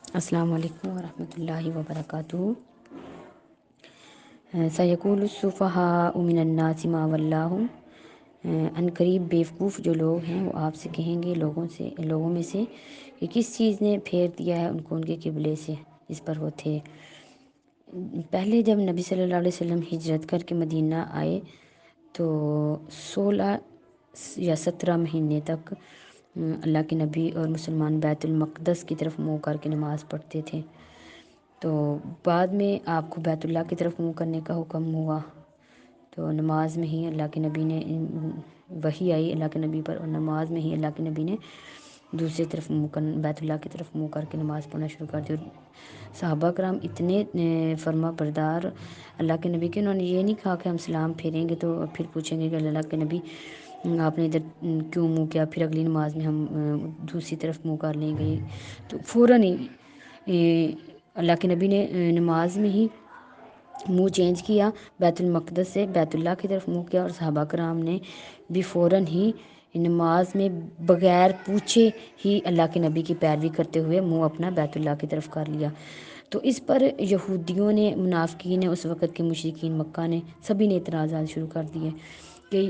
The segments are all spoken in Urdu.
السلام علیکم ورحمۃ اللہ وبرکاتہ۔ سیقول السفہاء من الناس ما ولاھم، ان قریب بیوقوف جو لوگ ہیں وہ آپ سے کہیں گے لوگوں میں سے کہ کس چیز نے پھیر دیا ہے ان کو ان کے قبلے سے جس پر وہ تھے۔ پہلے جب نبی صلی اللہ علیہ وسلم ہجرت کر کے مدینہ آئے تو 16 یا 17 مہینے تک اللہ کے نبی اور مسلمان بیت المقدس کی طرف منہ کر کے نماز پڑھتے تھے۔ تو بعد میں آپ کو بیت اللہ کی طرف منہ کرنے کا حکم ہوا، تو نماز میں ہی اللہ کے نبی نے وحی آئی اللہ کے نبی پر، اور نماز میں ہی اللہ کے نبی نے دوسری طرف بیت اللہ کی طرف منہ کر کے نماز پڑھنا شروع کر دی۔ اور صحابہ کرام اتنے فرما بردار اللہ کے نبی کے، انہوں نے یہ نہیں کہا کہ ہم سلام پھیریں گے تو پھر پوچھیں گے کہ اللہ کے نبی آپ نے ادھر کیوں منہ کیا، پھر اگلی نماز میں ہم دوسری طرف منہ کر لیں گے۔ تو فوراً ہی اللہ کے نبی نے نماز میں ہی منہ چینج کیا، بیت المقدس سے بیت اللہ کی طرف منہ کیا، اور صحابہ کرام نے بھی فوراً ہی نماز میں بغیر پوچھے ہی اللہ کے نبی کی پیروی کرتے ہوئے منہ اپنا بیت اللہ کی طرف کر لیا۔ تو اس پر یہودیوں نے، منافقین نے، اس وقت کے مشرکین مکہ نے، سبھی نے اعتراضات شروع کر دیے کہ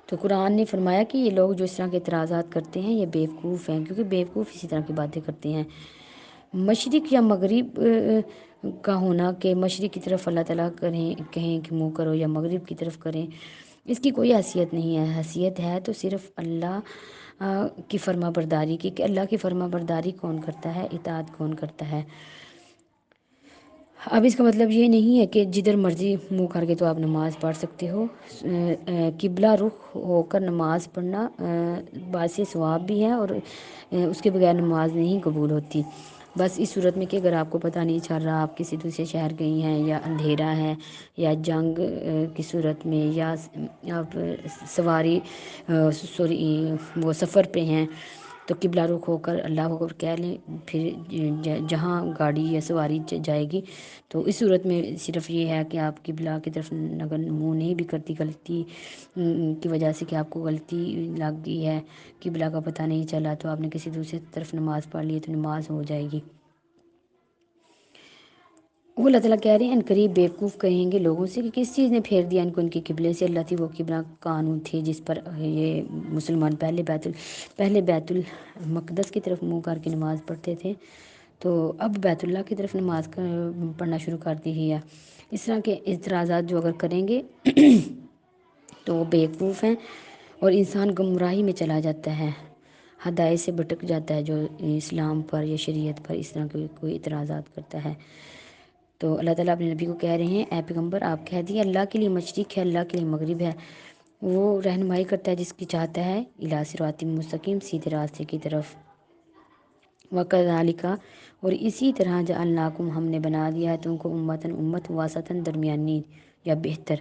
تو قرآن نے فرمایا کہ یہ لوگ جو اس طرح کے اعتراضات کرتے ہیں یہ بیوقوف ہیں، کیونکہ بیوقوف اسی طرح کی باتیں کرتے ہیں۔ مشرق یا مغرب کا ہونا کہ مشرق کی طرف اللہ تعالیٰ کہیں کہ منہ کرو یا مغرب کی طرف کریں، اس کی کوئی حیثیت نہیں ہے۔ حیثیت ہے تو صرف اللہ کی فرما برداری کی، کہ اللہ کی فرما برداری کون کرتا ہے، اطاعت کون کرتا ہے۔ اب اس کا مطلب یہ نہیں ہے کہ جدھر مرضی منہ کر کے تو آپ نماز پڑھ سکتے ہو۔ قبلہ رخ ہو کر نماز پڑھنا باعث ثواب بھی ہے، اور اس کے بغیر نماز نہیں قبول ہوتی۔ بس اس صورت میں کہ اگر آپ کو پتہ نہیں چل رہا، آپ کسی دوسرے شہر گئی ہیں، یا اندھیرا ہے، یا جنگ کی صورت میں، یا آپ وہ سفر پہ ہیں، تو قبلہ رخ ہو کر اللہ کو کہہ لیں، پھر جہاں گاڑی یا سواری جائے گی تو اس صورت میں صرف یہ ہے کہ آپ قبلہ کی طرف اگر منہ نہیں بھی کرتی، غلطی کی وجہ سے کہ آپ کو غلطی لگ گئی ہے، قبلہ کا پتہ نہیں چلا، تو آپ نے کسی دوسری طرف نماز پڑھ لی تو نماز ہو جائے گی۔ وہ اللہ تعالیٰ کہہ رہے ہیں ان قریب بیوقوف کہیں گے لوگوں سے کہ کس چیز نے پھیر دیا ان کو ان کے قبلے سے۔ اللہ تھی وہ قبلہ قانون تھی جس پر یہ مسلمان پہلے بیت المقدس کی طرف منہ کر کے نماز پڑھتے تھے، تو اب بیت اللہ کی طرف نماز پڑھنا شروع کر دی ہے۔ اس طرح کے اعتراضات جو اگر کریں گے تو وہ بیوقوف ہیں، اور انسان گمراہی میں چلا جاتا ہے، ہدایت سے بھٹک جاتا ہے جو اسلام پر یا شریعت پر اس طرح کے کوئی اعتراضات کرتا ہے۔ تو اللہ تعالیٰ اپنے نبی کو کہہ رہے ہیں اے پیغمبر آپ کہہ دیے اللہ کے لیے مشرق ہے، اللہ کے لیے مغرب ہے، وہ رہنمائی کرتا ہے جس کی چاہتا ہے الی صراط مستقیم، سیدھے راستے کی طرف۔ وَكَذَلِكَ، اور اسی طرح جعلناکم ہم نے بنا دیا ہے تم کو امت واسطاً درمیانی یا بہتر،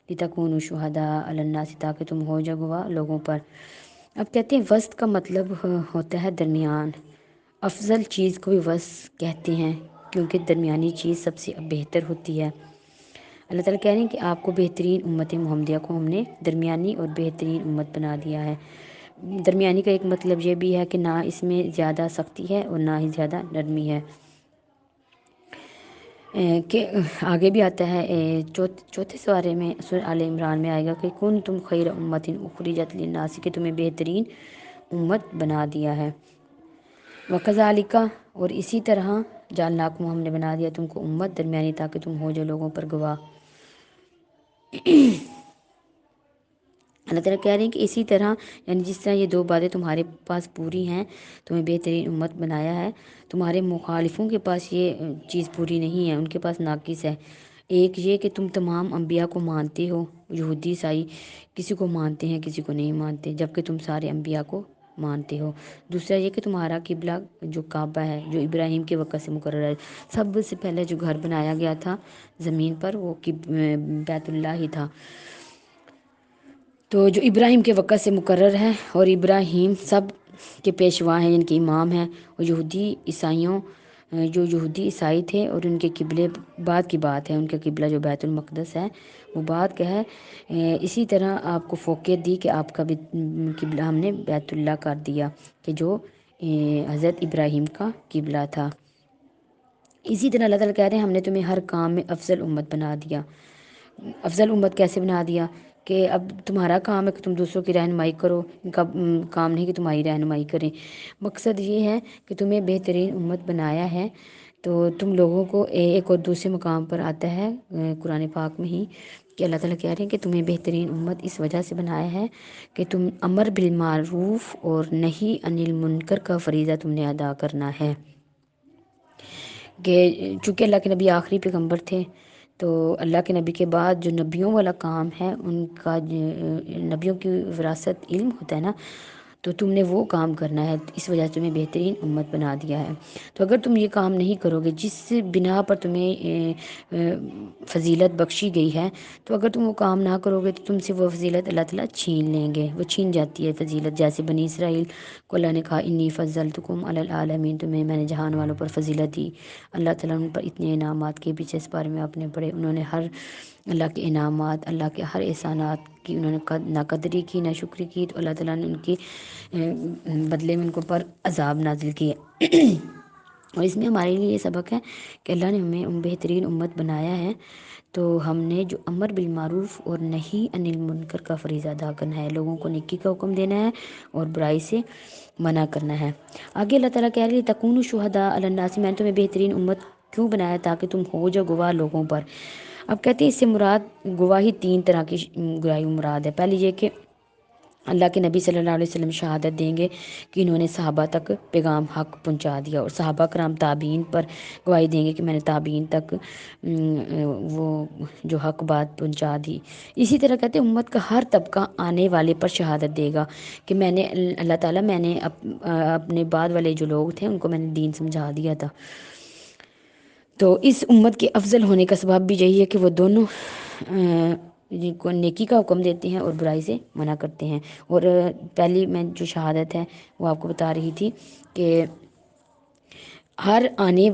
لتکونوا شہداء علی الناس تاکہ تم ہو جاؤ گواہ لوگوں پر۔ اب کہتے ہیں وسط کا مطلب ہوتا ہے درمیان، افضل چیز کو بھی وسط کہتے ہیں کیونکہ درمیانی چیز سب سے بہتر ہوتی ہے۔ اللہ تعالیٰ کہہ رہے ہیں کہ آپ کو بہترین امت محمدیہ کو ہم نے درمیانی اور بہترین امت بنا دیا ہے۔ درمیانی کا ایک مطلب یہ بھی ہے کہ نہ اس میں زیادہ سختی ہے اور نہ ہی زیادہ نرمی ہے، کہ آگے بھی آتا ہے چوتھے سورے میں سورہ آل عمران میں آئے گا کہ کنتم خیر امۃ اخرجت للناس، کہ تمہیں بہترین امت بنا دیا ہے۔ وَكَذَلِكَ، اور اسی طرح جعلناکم ہم نے بنا دیا تم کو امت درمیانی تاکہ تم ہو جو لوگوں پر گواہ۔ اللہ تعالیٰ کہہ رہے ہیں کہ اسی طرح، یعنی جس طرح یہ دو باتیں تمہارے پاس پوری ہیں، تمہیں بہترین امت بنایا ہے، تمہارے مخالفوں کے پاس یہ چیز پوری نہیں ہے، ان کے پاس ناقص ہے۔ ایک یہ کہ تم تمام انبیاء کو مانتے ہو، یہودی عیسائی کسی کو مانتے ہیں کسی کو نہیں مانتے، جبکہ تم سارے انبیاء کو مانتے ہو۔ دوسرا یہ کہ تمہارا قبلہ جو کعبہ ہے جو ابراہیم کے وقت سے مقرر ہے، سب سے پہلے جو گھر بنایا گیا تھا زمین پر وہ بیت اللہ ہی تھا، تو جو ابراہیم کے وقت سے مقرر ہے، اور ابراہیم سب کے پیشوا ہیں، ان کے امام ہیں، اور یہودی عیسائیوں جو یہودی عیسائی تھے اور ان کے قبلے بعد کی بات ہے، ان کا قبلہ جو بیت المقدس ہے وہ بعد کا ہے۔ اسی طرح آپ کو فوقیت دی کہ آپ کا بھی قبلہ ہم نے بیت اللہ کر دیا، کہ جو حضرت ابراہیم کا قبلہ تھا۔ اسی طرح اللہ تعالیٰ کہہ رہے ہیں ہم نے تمہیں ہر کام میں افضل امت بنا دیا۔ افضل امت کیسے بنا دیا کہ اب تمہارا کام ہے کہ تم دوسروں کی رہنمائی کرو، ان کا کام نہیں کہ تمہاری رہنمائی کریں۔ مقصد یہ ہے کہ تمہیں بہترین امت بنایا ہے۔ تو تم لوگوں کو ایک اور دوسرے مقام پر آتا ہے قرآن پاک میں ہی کہ اللہ تعالیٰ کہہ رہے ہیں کہ تمہیں بہترین امت اس وجہ سے بنایا ہے کہ تم امر بالمعروف اور نہی عن المنکر کا فریضہ تم نے ادا کرنا ہے۔ کہ چونکہ اللہ کے نبی آخری پیغمبر تھے تو اللہ کے نبی کے بعد جو نبیوں والا کام ہے ان کا نبیوں کی وراثت علم ہوتا ہے نا، تو تم نے وہ کام کرنا ہے، اس وجہ سے تمہیں بہترین امت بنا دیا ہے۔ تو اگر تم یہ کام نہیں کرو گے جس بنا پر تمہیں فضیلت بخشی گئی ہے، تو اگر تم وہ کام نہ کرو گے تو تم سے وہ فضیلت اللہ تعالیٰ چھین لیں گے، وہ چھین جاتی ہے فضیلت۔ جیسے بنی اسرائیل کو اللہ نے کہا انی فضلتکم علی العالمین، تمہیں میں نے جہان والوں پر فضیلت دی۔ اللہ تعالیٰ ان پر اتنے انعامات کے پیچھے اس بارے میں آپ نے پڑھے، انہوں نے ہر اللہ کے انعامات، اللہ کے ہر احسانات کی انہوں نے نہ قدری کی نہ شکری کی، تو اللہ تعالیٰ نے ان کے بدلے میں ان کو پر عذاب نازل کیے۔ اور اس میں ہمارے لیے یہ سبق ہے کہ اللہ نے ہمیں بہترین امت بنایا ہے، تو ہم نے جو امر بالمعروف اور نہی عن المنکر کا فریضہ ادا کرنا ہے، لوگوں کو نیکی کا حکم دینا ہے اور برائی سے منع کرنا ہے۔ آگے اللہ تعالیٰ کہہ رہے ہیں تکونوا شہداء علی الناس، میں نے تمہیں بہترین امت کیوں بنایا تاکہ تم ہو جاؤ گواہ لوگوں پر۔ اب کہتے ہیں اس سے مراد گواہی تین طرح کی گواہی مراد ہے۔ پہلی یہ کہ اللہ کے نبی صلی اللہ علیہ وسلم شہادت دیں گے کہ انہوں نے صحابہ تک پیغام حق پہنچا دیا، اور صحابہ کرام تابعین پر گواہی دیں گے کہ میں نے تابعین تک وہ جو حق بات پہنچا دی۔ اسی طرح کہتے ہیں امت کا ہر طبقہ آنے والے پر شہادت دے گا کہ میں نے اللہ تعالیٰ میں نے اپنے بعد والے جو لوگ تھے ان کو میں نے دین سمجھا دیا تھا۔ تو اس امت کے افضل ہونے کا سبب بھی یہی ہے کہ وہ دونوں جن کو نیکی کا حکم دیتے ہیں اور برائی سے منع کرتے ہیں۔ اور پہلی میں جو شہادت ہے وہ آپ کو بتا رہی تھی کہ ہر آنے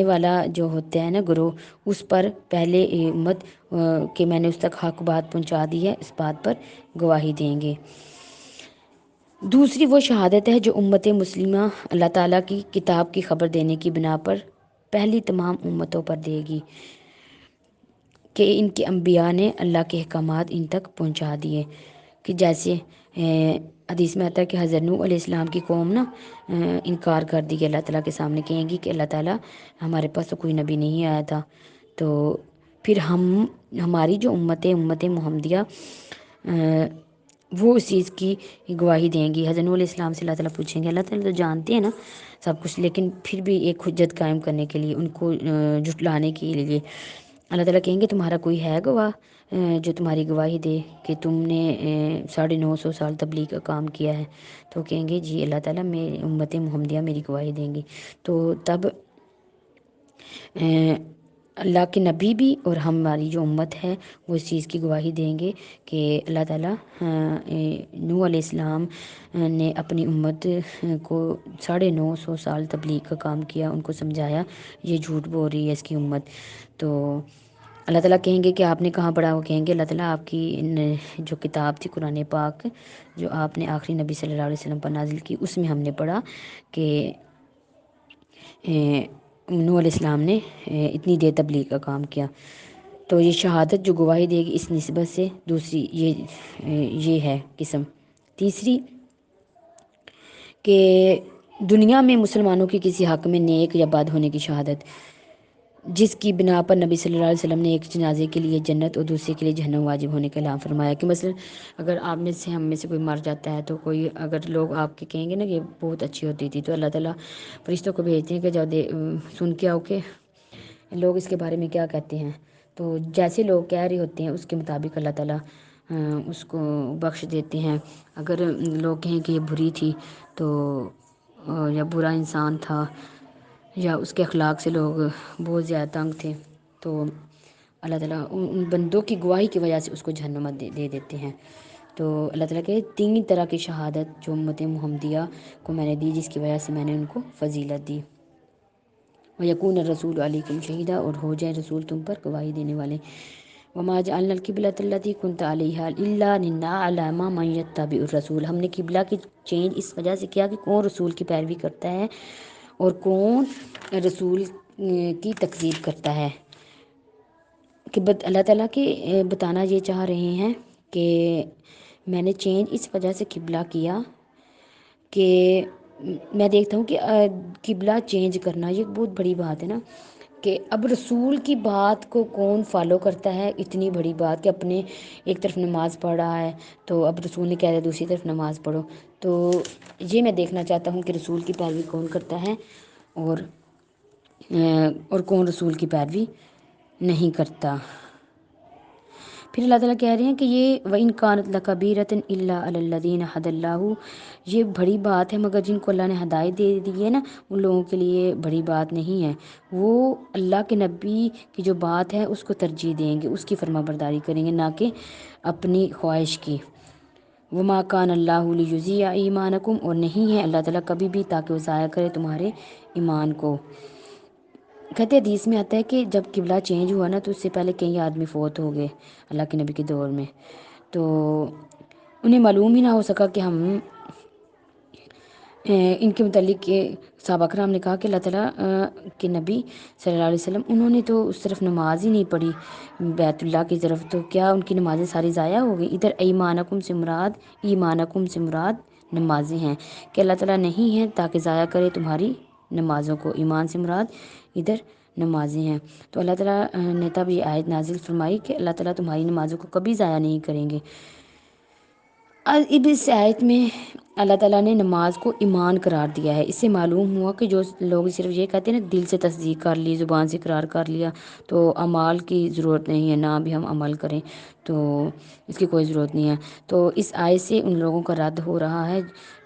والا جو ہوتا ہے نا گروہ، اس پر پہلے امت کہ میں نے اس تک حق بات پہنچا دی ہے، اس بات پر گواہی دیں گے۔ دوسری وہ شہادت ہے جو امت مسلمہ اللہ تعالیٰ کی کتاب کی خبر دینے کی بنا پر پہلی تمام امتوں پر دے گی کہ ان کے انبیاء نے اللہ کے احکامات ان تک پہنچا دیے۔ کہ جیسے حدیث میں آتا ہے کہ حضرت نوح علیہ السلام کی قوم نا انکار کر دی کہ اللہ تعالیٰ کے سامنے کہیں گی کہ اللہ تعالیٰ ہمارے پاس تو کوئی نبی نہیں آیا تھا۔ تو پھر ہماری جو امت محمدیہ وہ اس چیز کی گواہی دیں گی۔ حضرت نوح علیہ السلام سے اللہ تعالیٰ پوچھیں گے، اللہ تعالیٰ تو جانتے ہیں نا سب کچھ، لیکن پھر بھی ایک حجت قائم کرنے کے لیے، ان کو جھٹلانے کے لیے اللہ تعالیٰ کہیں گے تمہارا کوئی ہے گواہ جو تمہاری گواہی دے کہ تم نے 950 سال تبلیغ کا کام کیا ہے؟ تو کہیں گے جی اللہ تعالیٰ میری امت محمدیہ میری گواہی دیں گی۔ تو تب اللہ کے نبی بھی اور ہماری جو امت ہے وہ اس چیز کی گواہی دیں گے کہ اللہ تعالیٰ نوح علیہ السلام نے اپنی امت کو 950 سال تبلیغ کا کام کیا، ان کو سمجھایا، یہ جھوٹ بول رہی ہے اس کی امت۔ تو اللہ تعالیٰ کہیں گے کہ آپ نے کہاں پڑھا؟ وہ کہیں گے اللہ تعالیٰ آپ کی جو کتاب تھی قرآن پاک جو آپ نے آخری نبی صلی اللہ علیہ وسلم پر نازل کی، اس میں ہم نے پڑھا کہ نوح علیہ السلام نے اتنی دیر تبلیغ کا کام کیا۔ تو یہ شہادت جو گواہی دے گی اس نسبت سے دوسری یہ ہے قسم۔ تیسری کہ دنیا میں مسلمانوں کی کسی حق میں نیک یا بد ہونے کی شہادت، جس کی بنا پر نبی صلی اللہ علیہ وسلم نے ایک جنازے کے لیے جنت اور دوسرے کے لیے جہنم واجب ہونے کا اعلان فرمایا۔ کہ مثلا اگر آپ میں سے ہم میں سے کوئی مر جاتا ہے تو کوئی اگر لوگ آپ کے کہیں گے نا کہ بہت اچھی ہوتی تھی، تو اللہ تعالیٰ فرشتوں کو بھیجتے ہیں کہ جاؤ سن کے آؤ کہ لوگ اس کے بارے میں کیا کہتے ہیں۔ تو جیسے لوگ کہہ رہے ہوتے ہیں اس کے مطابق اللہ تعالیٰ اس کو بخش دیتے ہیں۔ اگر لوگ کہیں کہ یہ بری تھی تو یا برا انسان تھا یا اس کے اخلاق سے لوگ بہت زیادہ تنگ تھے، تو اللہ تعالیٰ ان بندوں کی گواہی کی وجہ سے اس کو جہنم دے دیتے ہیں۔ تو اللہ تعالیٰ کہ 3 طرح کی شہادت جو امت محمدیہ کو میں نے دی، جس کی وجہ سے میں نے ان کو فضیلت دی۔ وَيَكُونَ الرَّسُولُ عَلَيْكُمْ شَهِيدًا، اور ہو جائے رسول تم پر گواہی دینے والے۔ وما جعلنا القبلۃ التي كنت عليها الا لنعلم من يتبع الرسول، ہم نے قبلہ کی چینج اس وجہ سے کیا کہ کون رسول کی پیروی کرتا ہے اور کون رسول کی تکذیب کرتا ہے۔ کہ اللہ تعالیٰ کے بتانا یہ چاہ رہے ہیں کہ میں نے چینج اس وجہ سے قبلہ کیا کہ میں دیکھتا ہوں کہ قبلہ چینج کرنا یہ بہت بڑی بات ہے نا، کہ اب رسول کی بات کو کون فالو کرتا ہے، اتنی بڑی بات کہ اپنے ایک طرف نماز پڑھ رہا ہے تو اب رسول نے کہہ دیا دوسری طرف نماز پڑھو، تو یہ میں دیکھنا چاہتا ہوں کہ رسول کی پیروی کون کرتا ہے اور کون رسول کی پیروی نہیں کرتا۔ پھر اللہ تعالیٰ کہہ رہے ہیں کہ یہ وَإِن كَانَتْ لَكَبِيرَةٌ إِلَّا عَلَى الَّذِينَ هَدَى اللَّهُ، یہ بڑی بات ہے مگر جن کو اللہ نے ہدایت دے دی ہے نا ان لوگوں کے لیے بڑی بات نہیں ہے، وہ اللہ کے نبی کی جو بات ہے اس کو ترجیح دیں گے، اس کی فرما برداری کریں گے، نہ کہ اپنی خواہش کی۔ وَمَا كَانَ اللَّهُ لِيُضِيعَ إِيمَانَكُمْ، اور نہیں ہے اللہ تعالیٰ کبھی بھی تاکہ وہ ضائع کرے تمہارے ایمان کو۔ کہتے حدیث میں آتا ہے کہ جب قبلہ چینج ہوا نا تو اس سے پہلے کئی آدمی فوت ہو گئے اللہ کے نبی کے دور میں، تو انہیں معلوم ہی نہ ہو سکا کہ ہم ان کے متعلق صحابہ کرام نے کہا کہ اللہ تعالیٰ کے نبی صلی اللہ علیہ وسلم انہوں نے تو اس طرف نماز ہی نہیں پڑھی بیت اللہ کی طرف، تو کیا ان کی نمازیں ساری ضائع ہو گئی؟ ادھر ایمانکم سے مراد نمازیں ہیں کہ اللہ تعالیٰ نہیں ہے تاکہ ضائع کرے تمہاری نمازوں کو، ایمان سے مراد ادھر نمازیں ہیں۔ تو اللہ تعالیٰ نے تب یہ آیت نازل فرمائی کہ اللہ تعالیٰ تمہاری نمازوں کو کبھی ضائع نہیں کریں گے۔ اب اس آیت میں اللہ تعالیٰ نے نماز کو ایمان قرار دیا ہے، اس سے معلوم ہوا کہ جو لوگ صرف یہ کہتے ہیں نا دل سے تصدیق کر لی، زبان سے اقرار کر لیا تو عمال کی ضرورت نہیں ہے، نہ بھی ہم عمل کریں تو اس کی کوئی ضرورت نہیں ہے، تو اس آیت سے ان لوگوں کا رد ہو رہا ہے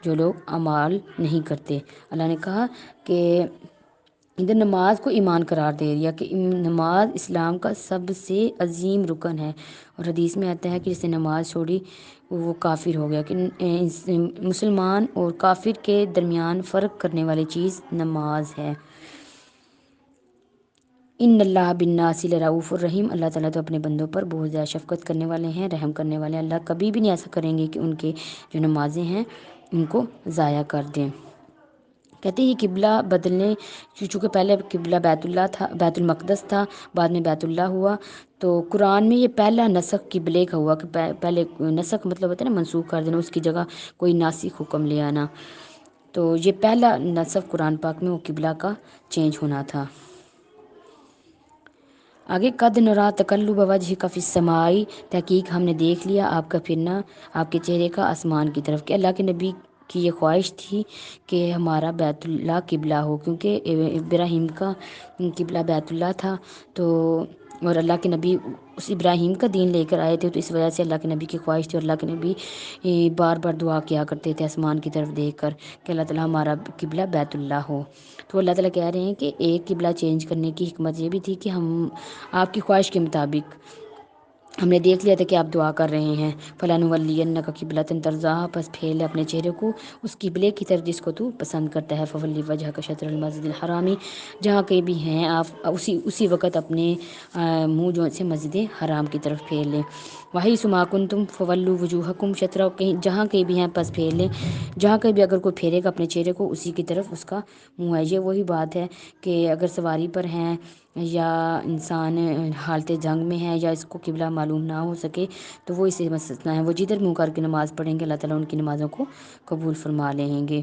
جو لوگ عمال نہیں کرتے۔ اللہ نے کہا کہ ادھر نماز کو ایمان قرار دے دیا کہ نماز اسلام کا سب سے عظیم رکن ہے، اور حدیث میں آتا ہے کہ جس نے نماز چھوڑی وہ کافر ہو گیا، کہ مسلمان اور کافر کے درمیان فرق کرنے والی چیز نماز ہے۔ ان اللہ بالناس لرؤوف الرحیم، اللہ تعالیٰ تو اپنے بندوں پر بہت زیادہ شفقت کرنے والے ہیں، رحم کرنے والے ہیں، اللہ کبھی بھی نہیں ایسا کریں گے کہ ان کے جو نمازیں ہیں ان کو ضائع کر دیں۔ کہتے ہیں یہ قبلہ بدلنے، چونکہ پہلے قبلہ بیت اللہ تھا، بیت المقدس تھا، بعد میں بیت اللہ ہوا، تو قرآن میں یہ پہلا نسخ قبلے کا ہوا کہ پہلے نسخ مطلب ہوتا ہے نا منسوخ کر دینا، اس کی جگہ کوئی ناسخ حکم لے آنا، تو یہ پہلا نسخ قرآن پاک میں وہ قبلہ کا چینج ہونا تھا۔ آگے قد نرا تقلب وجہک فی السماء، تحقیق ہم نے دیکھ لیا آپ کا پھرنا آپ کے چہرے کا آسمان کی طرف، کہ اللہ کے نبی کی یہ خواہش تھی کہ ہمارا بیت اللہ قبلہ ہو، کیونکہ ابراہیم کا قبلہ بیت اللہ تھا، تو اور اللہ کے نبی اس ابراہیم کا دین لے کر آئے تھے، تو اس وجہ سے اللہ کے نبی کی خواہش تھی، اور اللہ کے نبی بار بار دعا کیا کرتے تھے آسمان کی طرف دیکھ کر کہ اللہ تعالیٰ ہمارا قبلہ بیت اللہ ہو۔ تو اللہ تعالیٰ کہہ رہے ہیں کہ ایک قبلہ چینج کرنے کی حکمت یہ بھی تھی کہ ہم آپ کی خواہش کے مطابق ہم نے دیکھ لیا تھا کہ آپ دعا کر رہے ہیں، فَلَنُوَلِّيَنَّكَ قِبْلَةً تَرْضَاهَا، پس پھیر لے اپنے چہرے کو اس قبلے کی طرف جس کو تو پسند کرتا ہے، فَوَلِّ وَجْهَكَ شَطْرَ الْمَسْجِدِ الْحَرَامِ، جہاں کہیں بھی ہیں آپ اسی وقت اپنے منہ جو سے مسجد حرام کی طرف پھیر لیں۔ وَحَيْثُ مَا كُنْتُمْ فَوَلُّوا وُجُوهَكُمْ شَطْرَهُ، جہاں کہیں بھی ہیں پس پھیر لیں، جہاں کہیں بھی اگر کوئی پھیرے گا اپنے چہرے کو اسی کی طرف اس کا منہ ہے۔ یہ وہی بات ہے کہ اگر سواری پر ہیں یا انسان حالت جنگ میں ہے یا اس کو قبلہ معلوم نہ ہو سکے تو وہ اسے مستثنیٰ ہے، وہ جدھر منہ کر کے نماز پڑھیں گے اللہ تعالیٰ ان کی نمازوں کو قبول فرما لیں گے۔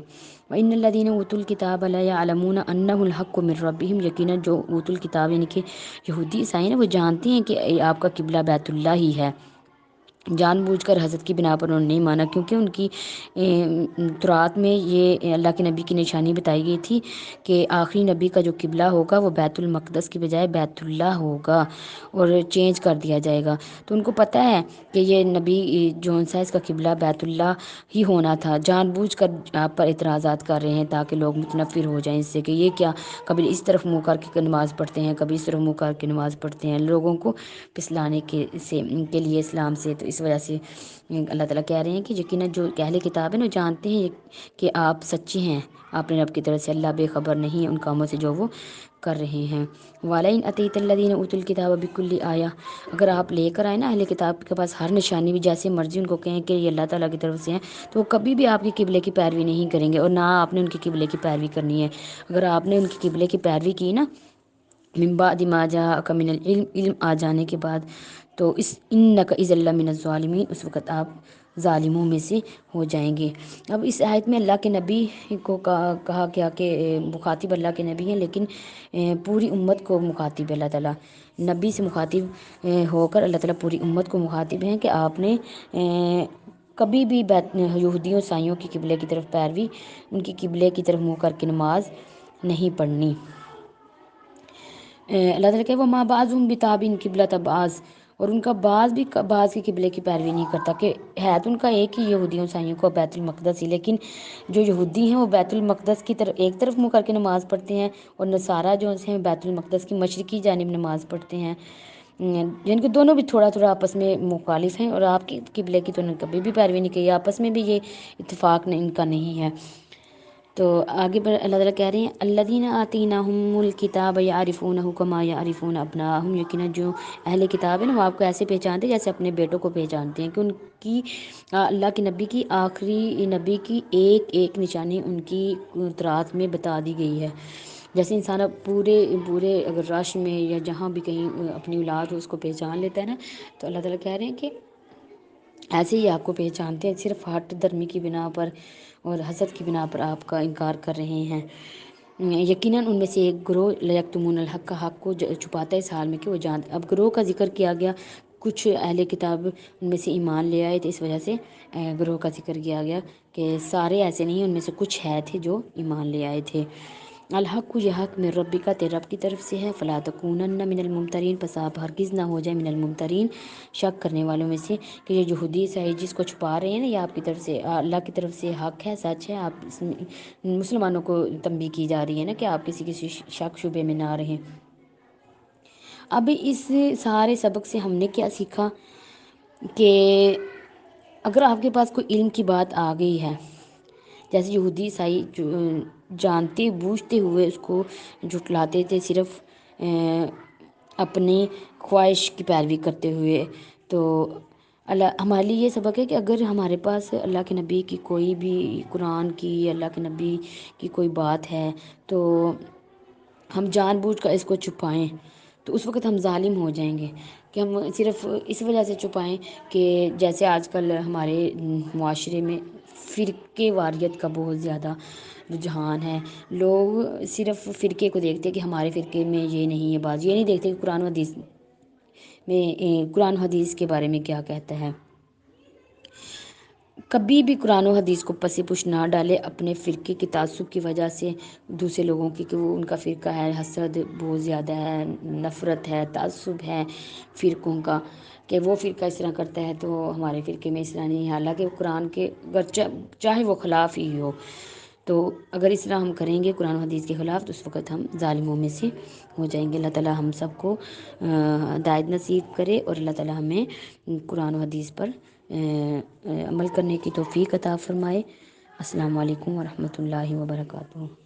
وَإِنَّ الَّذِينَ أُوتُوا الْكِتَابَ لَيَعْلَمُونَ أَنَّهُ الْحَقُّ مِنْ رَبِّهِمْ، یقیناً جو اوت الکتاب یعنی کہ یہودی عیسائی ہیں وہ جانتے ہیں کہ آپ کا قبلہ بیت اللہ ہی ہے، جان بوجھ کر حسد کی بنا پر انہوں نے نہیں مانا، کیونکہ ان کی تورات میں یہ اللہ کے نبی کی نشانی بتائی گئی تھی کہ آخری نبی کا جو قبلہ ہوگا وہ بیت المقدس کی بجائے بیت اللہ ہوگا اور چینج کر دیا جائے گا، تو ان کو پتہ ہے کہ یہ نبی جون سا اس کا قبلہ بیت اللہ ہی ہونا تھا، جان بوجھ کر آپ پر اعتراضات کر رہے ہیں تاکہ لوگ متنفر ہو جائیں اس سے کہ یہ کیا کبھی اس طرف منہ کر کے نماز پڑھتے ہیں کبھی اس طرف منہ کر کے نماز پڑھتے ہیں، لوگوں کو پھسلانے کے لیے اسلام سے، تو اس وجہ سے اللہ تعالیٰ کہہ رہے ہیں کہ یقیناً جو اہل کتاب ہیں وہ جانتے ہیں کہ آپ سچے ہیں، اپنے رب کی طرف سے، اللہ بے خبر نہیں ہے ان کاموں سے جو وہ کر رہے ہیں۔ وَلَئِنْ أَتَيْتَ الَّذِينَ أُوتُوا الْكِتَابَ بِكُلِّ آیَةٍ، اگر آپ لے کر آئے نا اہل کتاب کے پاس ہر نشانی بھی، جیسے مرضی ان کو کہیں کہ یہ اللہ تعالیٰ کی طرف سے ہیں، تو وہ کبھی بھی آپ کی قبلے کی پیروی نہیں کریں گے، اور نہ آپ نے ان کی قبلے کی پیروی کرنی ہے۔ اگر آپ نے ان کی قبلے کی پیروی کی نا، من بعد ما جاءک من العلم، علم آ جانے کے بعد، تو انک اذا لمن الظالمین، اس وقت آپ ظالموں میں سے ہو جائیں گے۔ اب اس آیت میں اللہ کے نبی کو کہا گیا کہ مخاطب اللہ کے نبی ہیں، لیکن پوری امت کو مخاطب ہے اللہ تعالیٰ، نبی سے مخاطب ہو کر اللہ تعالیٰ پوری امت کو مخاطب ہیں کہ آپ نے کبھی بھی یہودیوں عیسائیوں کی قبلے کی طرف پیروی، ان کی قبلے کی طرف منہ کر کے نماز نہیں پڑھنی۔ اللہ تعالیٰ کہ وَمَا بَعْضُهُمْ بِتَابِعٍ قِبْلَةَ بَعْضٍ، اور ان کا بعض بھی بعض کی قبلے کی پیروی نہیں کرتا، کہ ہے تو ان کا ایک ہی یہودیوں عیسائیوں کو بیت المقدس ہی، لیکن جو یہودی ہیں وہ بیت المقدس کی طرف ایک طرف منہ کر کے نماز پڑھتے ہیں، اور نصارہ جو ہیں بیت المقدس کی مشرقی جانب نماز پڑھتے ہیں، جن کے دونوں بھی تھوڑا تھوڑا آپس میں مخالف ہیں، اور آپ کی قبلے کی تو انہوں نے کبھی بھی پیروی نہیں کی، آپس میں بھی یہ اتفاق ان کا نہیں ہے۔ تو آگے پر اللہ تعالیٰ کہہ رہے ہیں الذین آتیناہم الکتاب یعرفونہ کما یعرفون ابناءہم، یقیناً جو اہل کتاب ہے نا وہ آپ کو ایسے پہچانتے ہیں جیسے اپنے بیٹوں کو پہچانتے ہیں، کہ ان کی اللہ کے نبی کی آخری نبی کی ایک ایک نشانی ان کی تورات میں بتا دی گئی ہے۔ جیسے انسان اب پورے اگر رش میں یا جہاں بھی کہیں اپنی اولاد ہو اس کو پہچان لیتا ہے نا، تو اللہ تعالیٰ کہہ رہے ہیں کہ ایسے ہی آپ کو پہچانتے ہیں، صرف ہٹ دھرمی کی بنا پر اور حسد کی بنا پر آپ کا انکار کر رہے ہیں۔ یقیناً ان میں سے ایک گروہ لیکتمون الحق، حق کو چھپاتا ہے اس حال میں کہ وہ جانتے۔ اب گروہ کا ذکر کیا گیا، کچھ اہل کتاب ان میں سے ایمان لے آئے تھے، اس وجہ سے گروہ کا ذکر کیا گیا کہ سارے ایسے نہیں، ان میں سے کچھ ہے تھے جو ایمان لے آئے تھے۔ الحق، یہ حق من ربک، تیرے رب کی طرف سے ہے، فلا تکونن من الممترین، پس آپ ہرگز نہ ہو جائے من الممترین، شک کرنے والوں میں سے، کہ یہ یہودی عیسائی جس کو چھپا رہے ہیں نا، یہ آپ کی طرف سے اللہ کی طرف سے حق ہے، سچ ہے، آپ اس میں مسلمانوں کو تنبیہ کی جا رہی ہے نا کہ آپ کسی شک شبے میں نہ رہیں۔ اب اس سارے سبق سے ہم نے کیا سیکھا کہ اگر آپ کے پاس کوئی علم کی بات آ گئی ہے، جیسے یہودی عیسائی جانتے بوجھتے ہوئے اس کو جھٹلاتے تھے، صرف اپنی خواہش کی پیروی کرتے ہوئے، تو ہمارے لیے یہ سبق ہے کہ اگر ہمارے پاس اللہ کے نبی کی کوئی بھی قرآن کی، اللہ کے نبی کی کوئی بات ہے، تو ہم جان بوجھ کر اس کو چھپائیں، تو اس وقت ہم ظالم ہو جائیں گے، کہ ہم صرف اس وجہ سے چھپائیں کہ جیسے آج کل ہمارے معاشرے میں فرقے واریت کا بہت زیادہ رجحان ہے، لوگ صرف فرقے کو دیکھتے ہیں کہ ہمارے فرقے میں یہ نہیں ہے بات، یہ نہیں دیکھتے کہ قرآن و حدیث کے بارے میں کیا کہتا ہے۔ کبھی بھی قرآن و حدیث کو پس پش نہ ڈالے اپنے فرقے کی تعصب کی وجہ سے، دوسرے لوگوں کی کہ وہ ان کا فرقہ ہے، حسد بہت زیادہ ہے، نفرت ہے، تعصب ہے فرقوں کا، کہ وہ فرقہ اس طرح کرتا ہے تو ہمارے فرقے میں اس طرح نہیں ہے، حالانکہ قرآن کے چاہے وہ خلاف ہی ہو، تو اگر اس طرح ہم کریں گے قرآن و حدیث کے خلاف، تو اس وقت ہم ظالموں میں سے ہو جائیں گے۔ اللہ تعالیٰ ہم سب کو ہدایت نصیب کرے، اور اللہ تعالیٰ ہمیں قرآن و حدیث پر عمل کرنے کی توفیق عطا فرمائے۔ السلام علیکم ورحمۃ اللہ وبرکاتہ۔